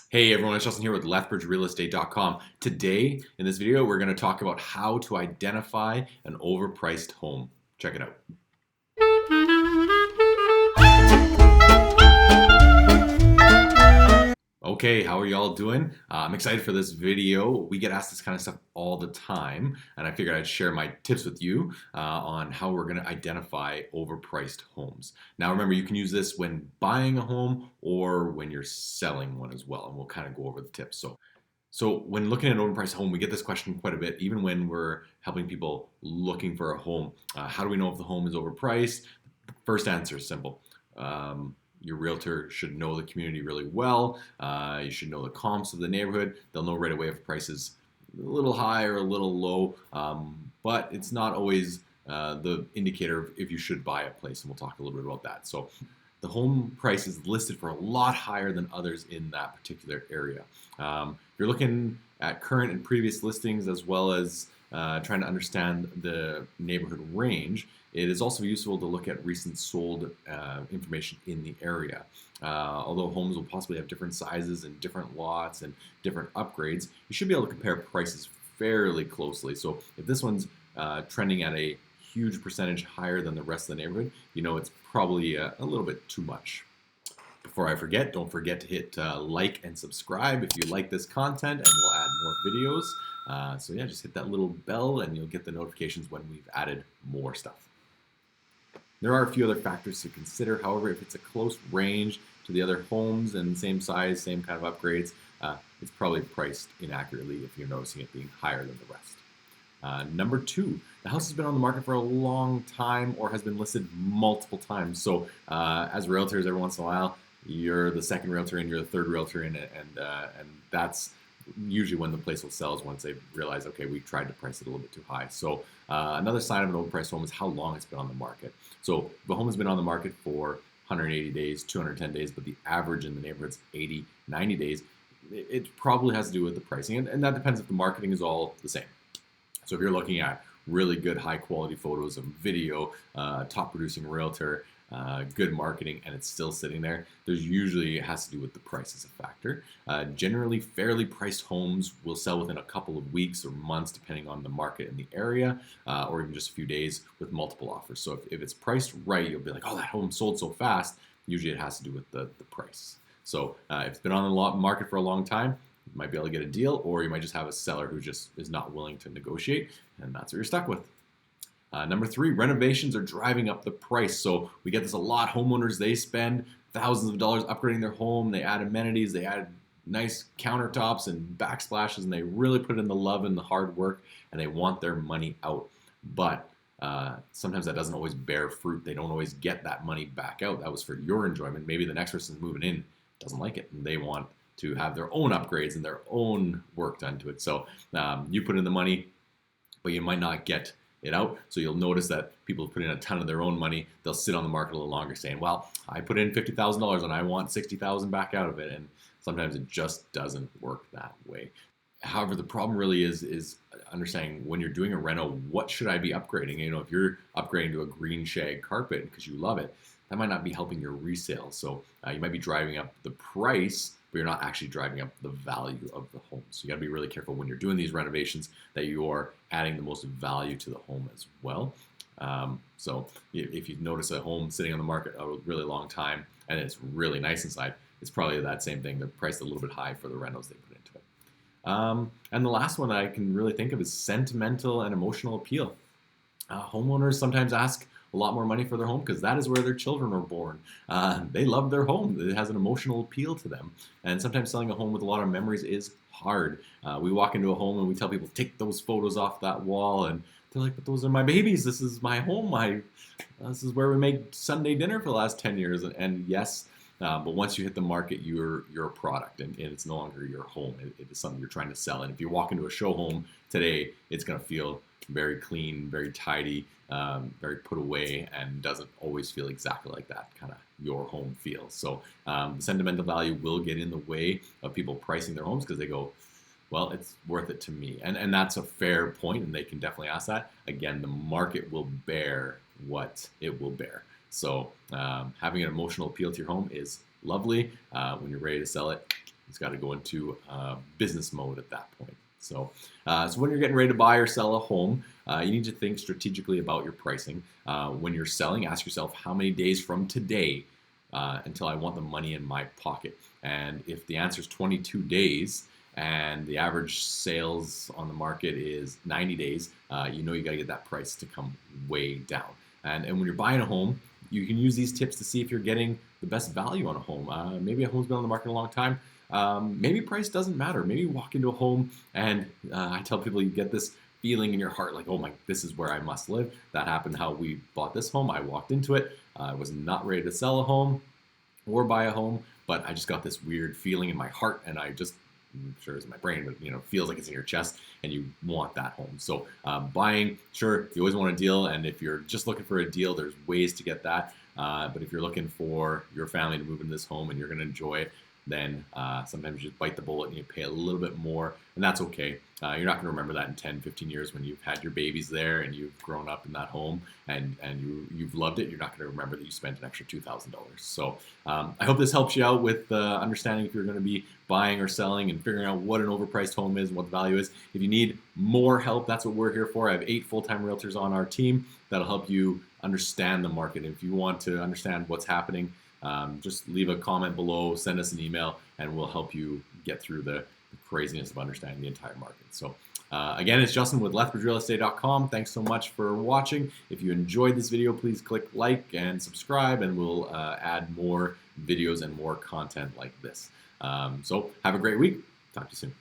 Hey everyone, it's Justin here with lethbridgerealestate.com. Today, in this video, we're going to talk about how to identify an overpriced home. Check it out. Okay, how are y'all doing? I'm excited for this video. We get asked this kind of stuff all the time, and I figured I'd share my tips with you on how we're going to identify overpriced homes. Now, remember, you can use this when buying a home or when you're selling one as well, and we'll kind of go over the tips. So when looking at an overpriced home, we get this question quite a bit, even when we're helping people looking for a home. How do we know if the home is overpriced? The first answer is simple. Your realtor should know the community really well. You should know the comps of the neighborhood. They'll know right away if the price is a little high or a little low, but it's not always the indicator of if you should buy a place, and we'll talk a little bit about that. So the home price is listed for a lot higher than others in that particular area. If you're looking at current and previous listings as well as trying to understand the neighborhood range, it is also useful to look at recent sold information in the area. Although homes will possibly have different sizes and different lots and different upgrades, you should be able to compare prices fairly closely. So if this one's trending at a huge percentage higher than the rest of the neighborhood, you know it's probably a little bit too much. Before I forget, don't forget to hit like and subscribe if you like this content, and we'll add more videos. So yeah, just hit that little bell and you'll get the notifications when we've added more stuff. There are a few other factors to consider. However, if it's a close range to the other homes and same size, same kind of upgrades, it's probably priced inaccurately if you're noticing it being higher than the rest. Number two, the house has been on the market for a long time or has been listed multiple times. So as realtors, every once in a while, you're the second realtor in, you're the third realtor in it, and that's usually when the place will sell, is once they realize, okay, we tried to price it a little bit too high. So another sign of an overpriced home is how long it's been on the market. So the home has been on the market for 180 days, 210 days, but the average in the neighborhood's 80, 90 days. It probably has to do with the pricing, and that depends if the marketing is all the same. So if you're looking at really good high quality photos of video, top producing realtor, good marketing, and it's still sitting there, there's usually, it has to do with the price as a factor. Generally, fairly priced homes will sell within a couple of weeks or months, depending on the market and the area, or even just a few days with multiple offers. So if it's priced right, you'll be like, oh, that home sold so fast. Usually it has to do with the price. So if it's been on the market for a long time, you might be able to get a deal, or you might just have a seller who just is not willing to negotiate, and that's what you're stuck with. Number three, renovations are driving up the price. So we get this a lot. Homeowners, they spend thousands of dollars upgrading their home. They add amenities, they add nice countertops and backsplashes, and they really put in the love and the hard work, and they want their money out. But sometimes that doesn't always bear fruit. They don't always get that money back out. That was for your enjoyment. Maybe the next person's moving in doesn't like it, and they want to have their own upgrades and their own work done to it. So you put in the money, but you might not get it out. So you'll notice that people have put in a ton of their own money. They'll sit on the market a little longer saying, well, I put in $50,000 and I want $60,000 back out of it. And sometimes it just doesn't work that way. However, the problem really is understanding when you're doing a reno, what should I be upgrading? You know, if you're upgrading to a green shag carpet because you love it, that might not be helping your resale. So you might be driving up the price, but you're not actually driving up the value of the home. So you gotta be really careful when you're doing these renovations that you are adding the most value to the home as well. So if you notice a home sitting on the market a really long time and it's really nice inside, it's probably that same thing. They're priced a little bit high for the rentals they put into it. And the last one I can really think of is sentimental and emotional appeal. Homeowners sometimes ask a lot more money for their home because that is where their children are born. They love their home. It has an emotional appeal to them. And sometimes selling a home with a lot of memories is hard. We walk into a home and we tell people, take those photos off that wall. And they're like, but those are my babies. This is my home. This is where we made Sunday dinner for the last 10 years. And yes, but once you hit the market, you're a product, and it's no longer your home. It is something you're trying to sell. And if you walk into a show home today, it's going to feel very clean, very tidy, very put away, and doesn't always feel exactly like that kind of your home feels. So the sentimental value will get in the way of people pricing their homes because they go, well, it's worth it to me. And that's a fair point, and they can definitely ask that. Again, the market will bear what it will bear. So having an emotional appeal to your home is lovely. When you're ready to sell it, it's got to go into business mode at that point. So, so when you're getting ready to buy or sell a home, you need to think strategically about your pricing. When you're selling, ask yourself how many days from today until I want the money in my pocket. And if the answer is 22 days and the average sales on the market is 90 days, you know you got to get that price to come way down. And when you're buying a home, you can use these tips to see if you're getting the best value on a home. Maybe a home's been on the market a long time. Maybe price doesn't matter. Maybe you walk into a home and I tell people you get this feeling in your heart like, oh my, this is where I must live. That happened how we bought this home. I walked into it. I was not ready to sell a home or buy a home, but I just got this weird feeling in my heart, and I'm sure it's my brain, but feels like it's in your chest, and you want that home. So buying, sure, you always want a deal, and if you're just looking for a deal, there's ways to get that. But if you're looking for your family to move into this home and you're going to enjoy it, then sometimes you just bite the bullet and you pay a little bit more, and that's okay. You're not going to remember that in 10, 15 years when you've had your babies there and you've grown up in that home and you've loved it. You're not going to remember that you spent an extra $2,000. So I hope this helps you out with understanding if you're going to be buying or selling and figuring out what an overpriced home is and what the value is. If you need more help, that's what we're here for. I have 8 full-time realtors on our team that'll help you understand the market. If you want to understand what's happening, just leave a comment below, send us an email, and we'll help you get through the craziness of understanding the entire market. So again, it's Justin with LethbridgeRealEstate.com. Thanks so much for watching. If you enjoyed this video, please click like and subscribe, and we'll add more videos and more content like this. So have a great week. Talk to you soon.